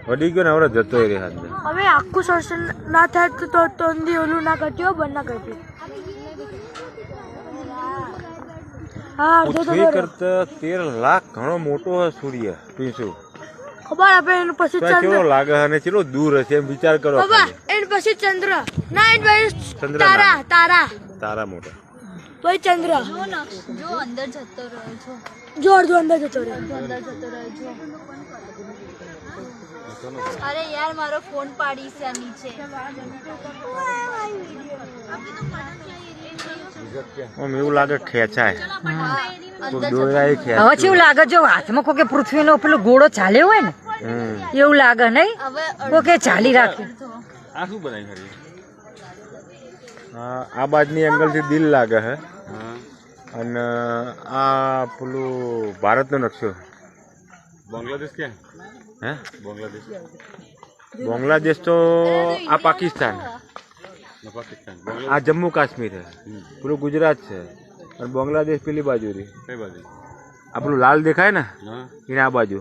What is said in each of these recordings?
અડી ગયો ને હવે જતો રે હાથ હવે આખું સર્શન ના થાય તો ઓલું ના કરતી બંધ ના કરતી હા પૃથ્વી કરતા 13 લાખ ઘણો મોટો હે સૂર્ય પીસું ખબર આપે એનું પછી ચંદ્ર લાગે અને ચેટલો દૂર હશે એમ વિચાર કરો એનું પછી ચંદ્ર ના એનું પછી ચંદ્ર તારા મોટા પછી ચંદ્ર જો અંદર જતો રહ્યો છો જો અડધો અંદર જતો રહ્યો છો અરે યાર મારો ફોન પાડી છે નીચે એવું લાગે ખેંચાય દોરાય હવે કેવું લાગે જો હાથમાં કોઈ પૃથ્વીનો પેલો ગોળો ચાલ્યો હોય ને એવું લાગે નહીં કોઈ ચાલી રાખે આ શું બનાવી આ બાજની એંગલ થી દિલ લાગે હે અને આ પેલું ભારતનો નકશો બાંગ્લાદેશ ક્યાં હે બાંગ્લાદેશ તો આ પાકિસ્તાન આ જમ્મુ કાશ્મીર હે પેલું ગુજરાત છે અને બાંગ્લાદેશ પેલી બાજુ રી કઈ બાજુ આ પેલું લાલ દેખાય ને એને આ બાજુ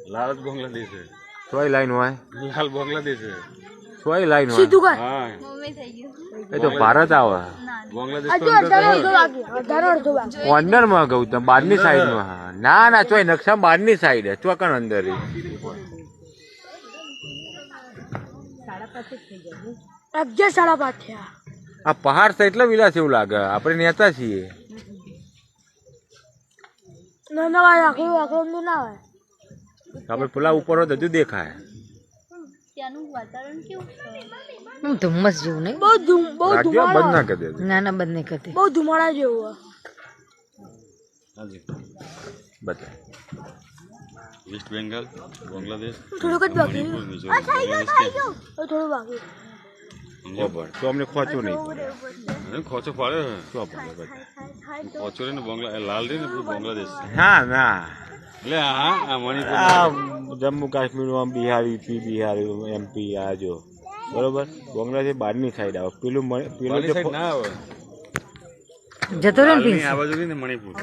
લાલ જ બાંગ્લાદેશ છે સોય લાઈન હોય લાલ બાંગ્લાદેશ છે સોય લાઈન હોય મમ્મી થઈ ગયું એ તો ભારત આવે કોર્નર માં ગયું તમે બહારની સાઈડ માં ના ના ચોય નકશા બહારની સાઈડ હે ચોકણ અંદર આ પહાડ છે એટલે વિલાસ એવું લાગે આપણે નેતા છીએ આપણે પેલા ઉપર હજુ દેખાય ત્યાંનું વાતાવરણ કેવું ધુમ્મસ જેવું નહીં બંધ ના કરી દે ના ના બંધ નહીં કરતી બહુ ધુમાડા જેવું બતા વેસ્ટ બેંગાલ બાંગ્લાદેશ થોડુંક જ બાકી થોડું બાકી ખબર તો અમને ખોચો નહીં ખોચો પાડે શું પડે ખોચો રે ને લાલ રે ને બાંગ્લાદેશ હા ના એટલે હા મણિપુર આ જમ્મુ કાશ્મીરમાં બિહારી બિહારી એમપી આ જો બરોબર બાંગ્લાદેશ બહારની સાઈડ આવે પેલું ના આવે જતો રહે ને આ બાજુ ને મણિપુર